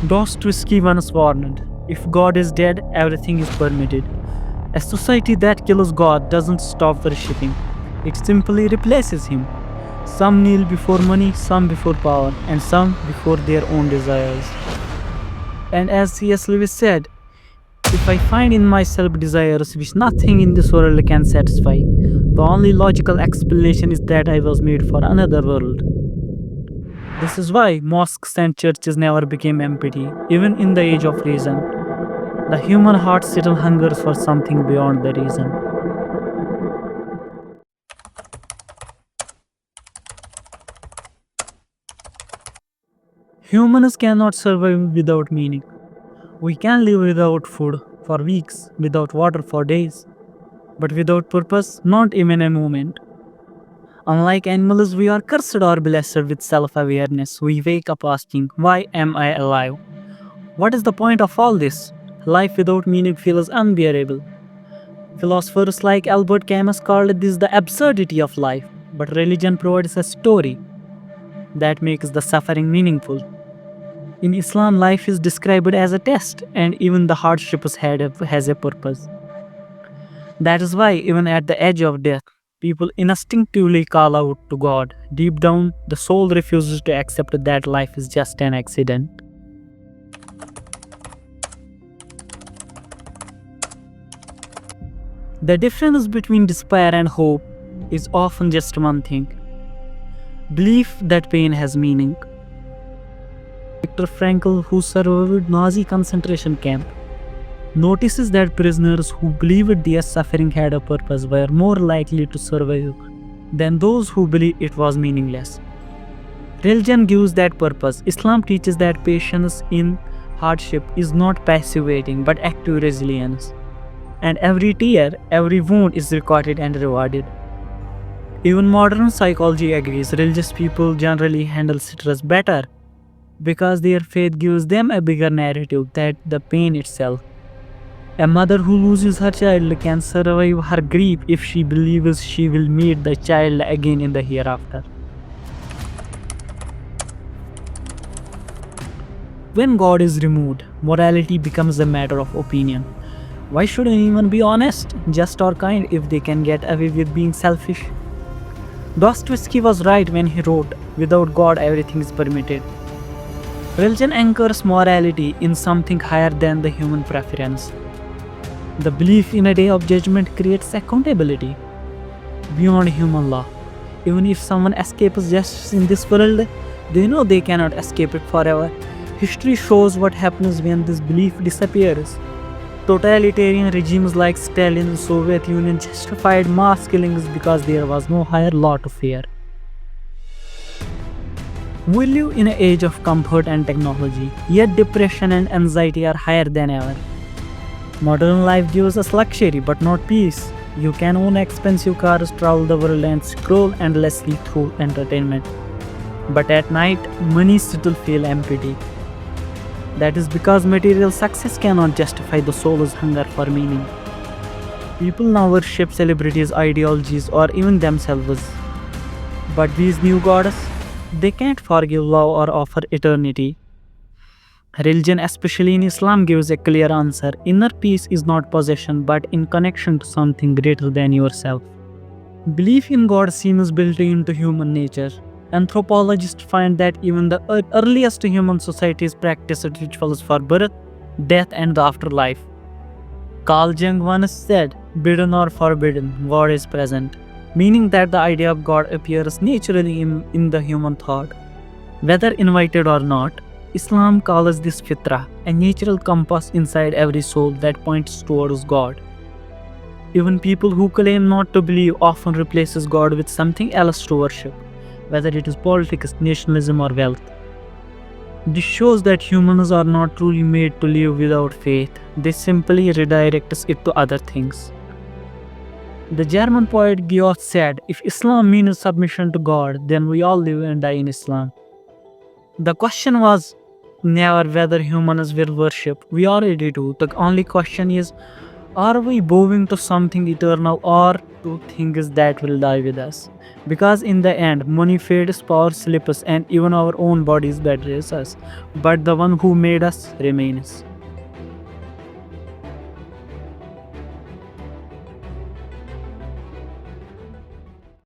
Dostoevsky once warned, if God is dead, everything is permitted. A society that kills God doesn't stop worshipping, it simply replaces him. Some kneel before money, some before power, and some before their own desires. And as C.S. Lewis said, if I find in myself desires which nothing in this world can satisfy, the only logical explanation is that I was made for another world. This is why mosques and churches never became empty, even in the age of reason. The human heart still hungers for something beyond the reason. Humans cannot survive without meaning. We can live without food for weeks, without water for days, but without purpose, not even a moment. Unlike animals, we are cursed or blessed with self awareness. We wake up asking, why am I alive? What is the point of all this? Life without meaning feels unbearable. Philosophers like Albert Camus called this the absurdity of life, but religion provides a story that makes the suffering meaningful. In Islam, life is described as a test, and even the hardship has a purpose. That is why, even at the edge of death, people instinctively call out to God. Deep down, the soul refuses to accept that life is just an accident. The difference between despair and hope is often just one thing: belief that pain has meaning. Viktor Frankl, who survived Nazi concentration camp, notices that prisoners who believed their suffering had a purpose were more likely to survive than those who believed it was meaningless. Religion gives that purpose. Islam teaches that patience in hardship is not passive waiting but active resilience. And every tear, every wound is recorded and rewarded. Even modern psychology agrees religious people generally handle stress better because their faith gives them a bigger narrative than the pain itself. A mother who loses her child can survive her grief if she believes she will meet the child again in the hereafter. When God is removed, morality becomes a matter of opinion. Why should anyone be honest, just, or kind if they can get away with being selfish? Dostoevsky was right when he wrote, without God, everything is permitted. Religion anchors morality in something higher than the human preference. The belief in a day of judgment creates accountability beyond human law. Even if someone escapes justice in this world, they know they cannot escape it forever. History shows what happens when this belief disappears. Totalitarian regimes like Stalin and Soviet Union justified mass killings because there was no higher law to fear. We live in an age of comfort and technology, yet depression and anxiety are higher than ever. Modern life gives us luxury but not peace. You can own expensive cars, travel the world, and scroll endlessly through entertainment. But at night, money still feels empty. That is because material success cannot justify the soul's hunger for meaning. People now worship celebrities, ideologies, or even themselves. But these new gods, they can't forgive love or offer eternity. Religion, especially in Islam, gives a clear answer. Inner peace is not possession, but in connection to something greater than yourself. Belief in God seems built into human nature. Anthropologists find that even the earliest human societies practiced rituals for birth, death, and the afterlife. Carl Jung once said, "Bidden or forbidden, God is present," meaning that the idea of God appears naturally in the human thought. Whether invited or not, Islam calls this fitra, a natural compass inside every soul that points towards God. Even people who claim not to believe often replaces God with something else to worship, whether it is politics, nationalism, or wealth. This shows that humans are not truly made to live without faith. They simply redirect it to other things. The German poet Goethe said, "If Islam means submission to God, then we all live and die in Islam." The question was never whether humans will worship. We already do. The only question is, Are we moving to something eternal or to things that will die with us? Because in the end, money fades, power slips, and even our own bodies betrays us. But the one who made us remains.